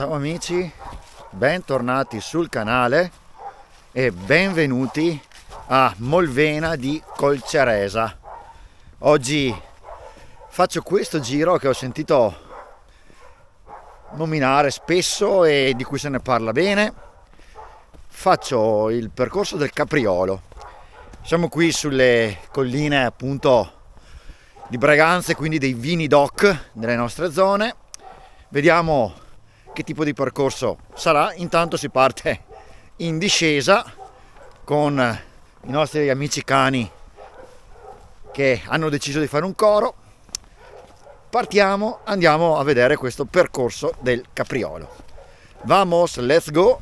Ciao amici, bentornati sul canale e benvenuti a Molvena di Colceresa. Oggi faccio questo giro che ho sentito nominare spesso e di cui se ne parla bene. Faccio il percorso del Capriolo. Siamo qui sulle colline appunto di Braganza, quindi dei vini DOC nelle nostre zone. Vediamo che tipo di percorso sarà. Intanto si parte in discesa con i nostri amici cani che hanno deciso di fare un coro. Partiamo, andiamo a vedere questo percorso del Capriolo. Vamos, let's go!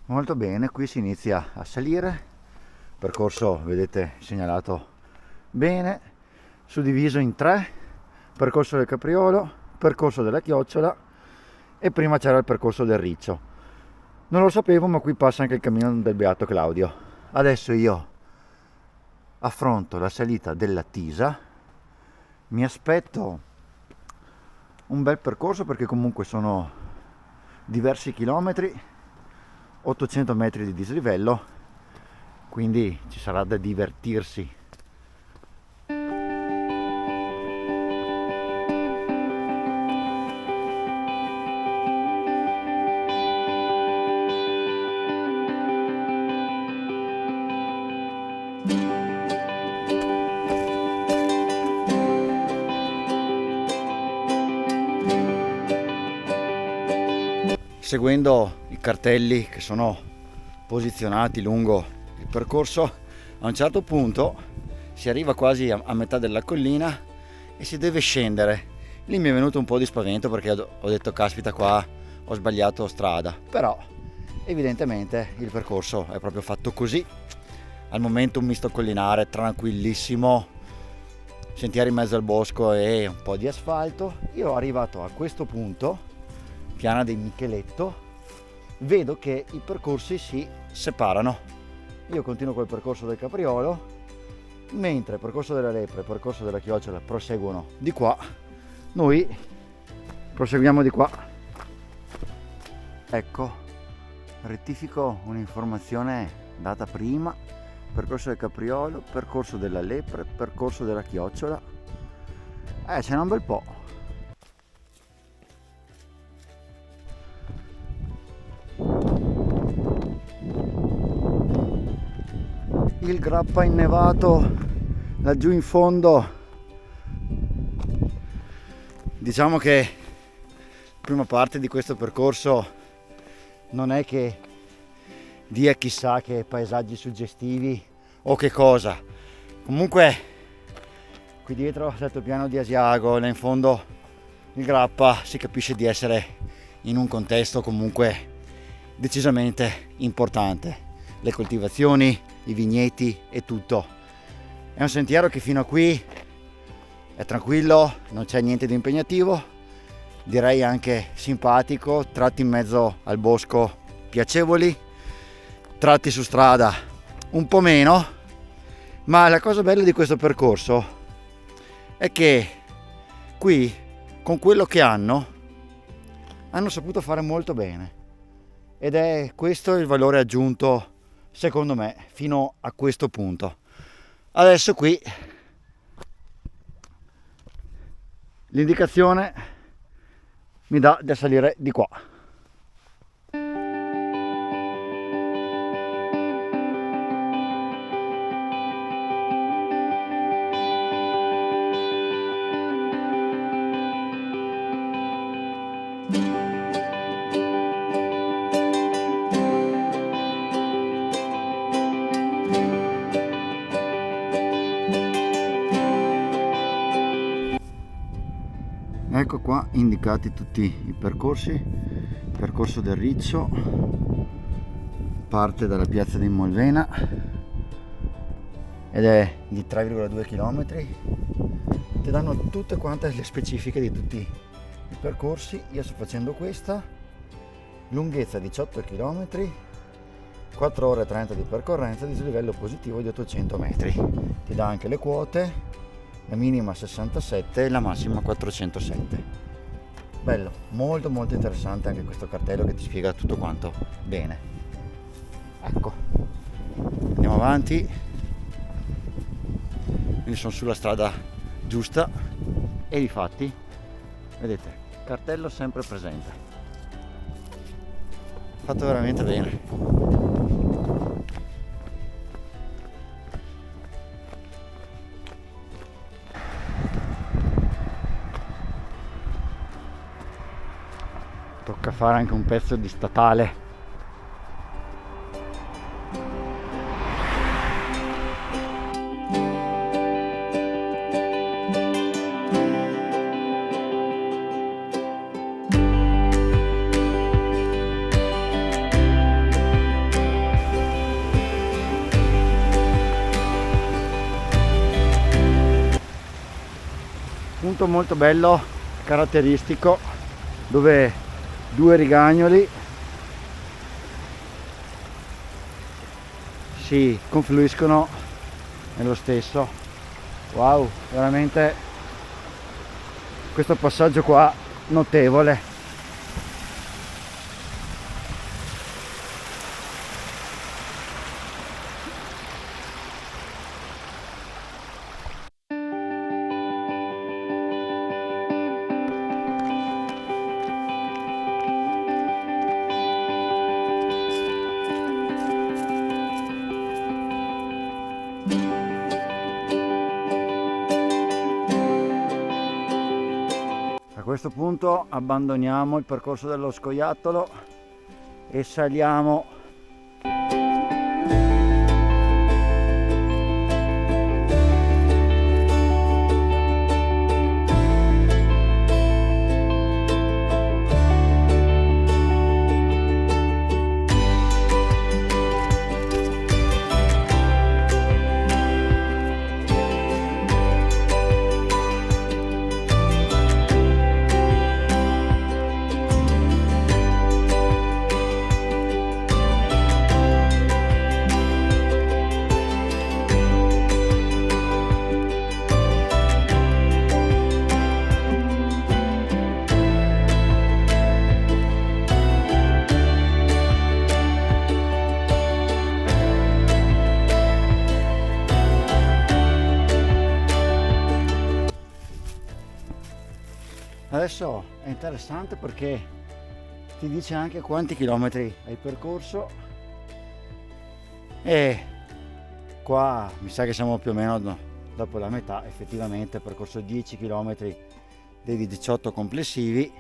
Molto bene, qui si inizia a salire. Percorso, vedete, segnalato bene, suddiviso in 3: percorso del Capriolo, percorso della Chiocciola e prima c'era il percorso del Riccio. Non lo sapevo, ma qui passa anche il cammino del Beato Claudio. Adesso io affronto la salita della Tisa. Mi aspetto un bel percorso perché comunque sono diversi chilometri, 800 metri di dislivello, quindi ci sarà da divertirsi. Seguendo i cartelli che sono posizionati lungo il percorso, a un certo punto si arriva quasi a metà della collina e si deve scendere. Lì mi è venuto un po' di spavento perché ho detto caspita, qua ho sbagliato strada, però evidentemente il percorso è proprio fatto così. Al momento un misto collinare tranquillissimo, sentieri in mezzo al bosco e un po' di asfalto. Io arrivato a questo punto, Piana dei Micheletto, vedo che i percorsi si separano. Io continuo col percorso del Capriolo, mentre il percorso della Lepre e il percorso della Chiocciola proseguono di qua. Noi proseguiamo di qua. Ecco, rettifico un'informazione data prima: percorso del Capriolo, percorso della Lepre, percorso della Chiocciola. Ce n'è un bel po'. Il Grappa innevato laggiù in fondo. Diciamo che la prima parte di questo percorso non è che dia chissà che paesaggi suggestivi o che cosa. Comunque qui dietro l'altopiano di Asiago, là in fondo il Grappa, si capisce di essere in un contesto comunque decisamente importante. Le coltivazioni, i vigneti e tutto. È un sentiero che fino a qui è tranquillo, non c'è niente di impegnativo, direi anche simpatico, tratti in mezzo al bosco piacevoli, tratti su strada un po' meno, ma la cosa bella di questo percorso è che qui con quello che hanno saputo fare molto bene, ed è questo il valore aggiunto secondo me fino a questo punto. Adesso qui l'indicazione mi dà da salire di qua. Ecco qua indicati tutti i percorsi. Il percorso del Riccio parte dalla piazza di Molvena ed è di 3,2 km. Ti danno tutte quante le specifiche di tutti i percorsi. Io sto facendo questa, lunghezza 18 km, 4 ore e 30 di percorrenza, dislivello positivo di 800 metri. Ti dà anche le quote, la minima 67 e la massima 407. Bello, molto molto interessante anche questo cartello che ti spiega tutto quanto bene. Ecco, andiamo avanti. Quindi sono sulla strada giusta e difatti, vedete, cartello sempre presente. Fatto veramente bene. Tocca fare anche un pezzo di statale. Punto molto bello, caratteristico, dove due rigagnoli si confluiscono nello stesso. Wow, veramente questo passaggio qua notevole. A questo punto abbandoniamo il percorso dello scoiattolo e saliamo Adesso è interessante perché ti dice anche quanti chilometri hai percorso e qua mi sa che siamo più o meno dopo la metà. Effettivamente ho percorso 10 km dei 18 complessivi.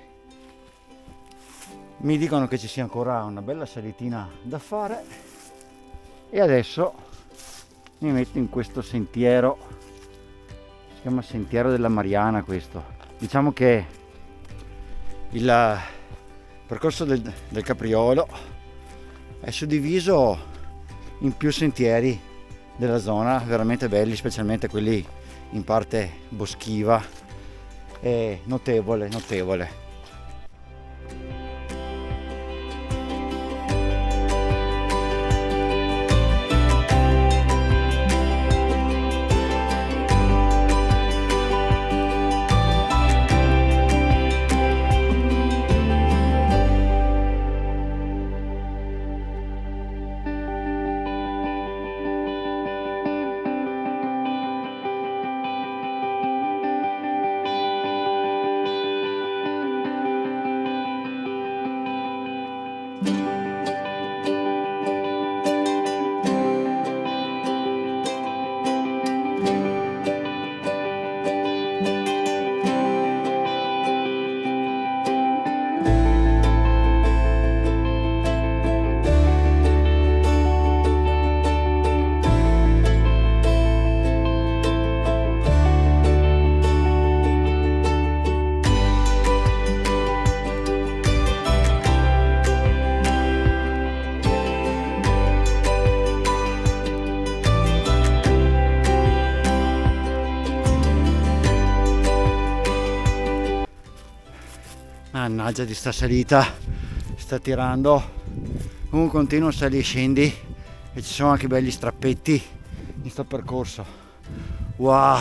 Mi dicono che ci sia ancora una bella salitina da fare e adesso mi metto in questo sentiero, si chiama Sentiero della Mariana questo. Diciamo che il percorso del Capriolo è suddiviso in più sentieri della zona, veramente belli, specialmente quelli in parte boschiva, è notevole, notevole. Mannaggia di sta salita, sta tirando un continuo sali e scendi e ci sono anche belli strappetti in sto percorso. Wow,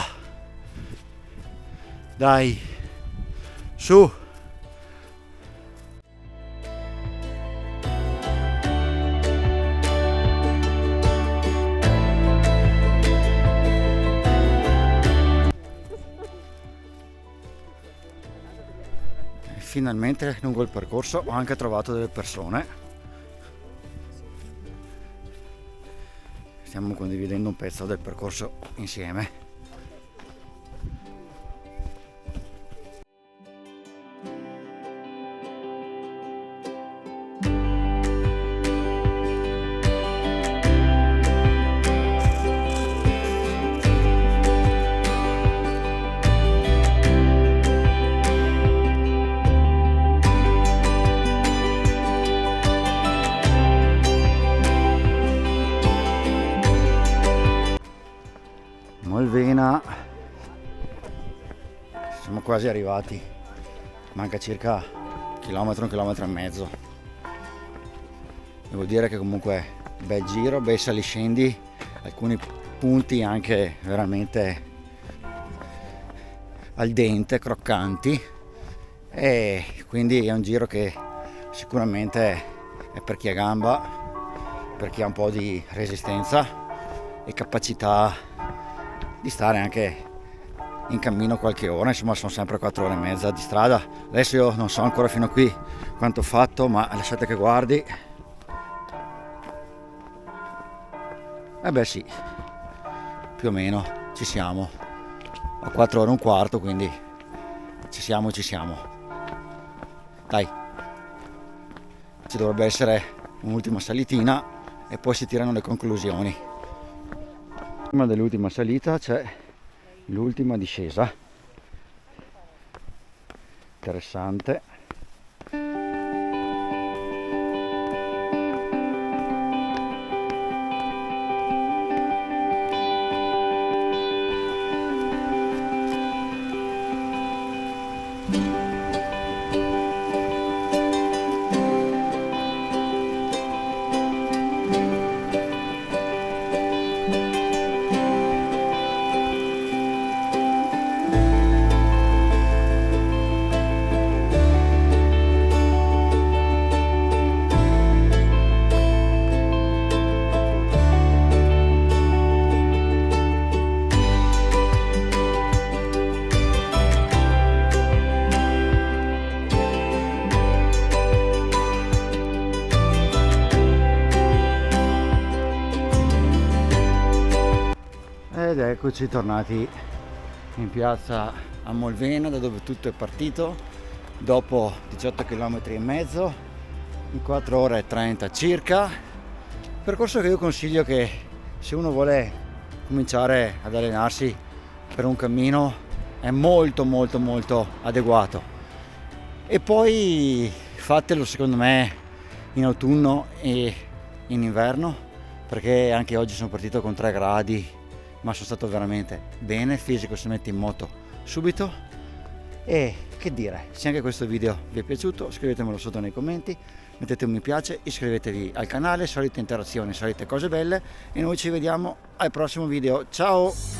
dai, su. Finalmente lungo il percorso ho anche trovato delle persone. Stiamo condividendo un pezzo del percorso insieme. Molvena, siamo quasi arrivati, manca circa un chilometro e mezzo. Devo dire che comunque bel giro, bei saliscendi, alcuni punti anche veramente al dente, croccanti, e quindi è un giro che sicuramente è per chi ha gamba, per chi ha un po' di resistenza e capacità di stare anche in cammino qualche ora. Insomma, sono sempre 4 ore e mezza di strada. Adesso io non so ancora fino a qui quanto ho fatto, ma lasciate che guardi. Eh beh sì, più o meno ci siamo. Ho 4 ore e un quarto, quindi ci siamo. Dai, ci dovrebbe essere un'ultima salitina e poi si tirano le conclusioni. Prima dell'ultima salita c'è l'ultima discesa, interessante. Ed eccoci tornati in piazza a Molvena, da dove tutto è partito, dopo 18 km e mezzo, in 4 ore e 30 circa. Percorso che io consiglio che se uno vuole cominciare ad allenarsi per un cammino è molto adeguato. E poi fatelo secondo me in autunno e in inverno, perché anche oggi sono partito con 3 gradi, ma sono stato veramente bene, il fisico si mette in moto subito. E che dire, se anche questo video vi è piaciuto scrivetemelo sotto nei commenti, mettete un mi piace, iscrivetevi al canale, solite interazioni, solite cose belle, e noi ci vediamo al prossimo video. Ciao!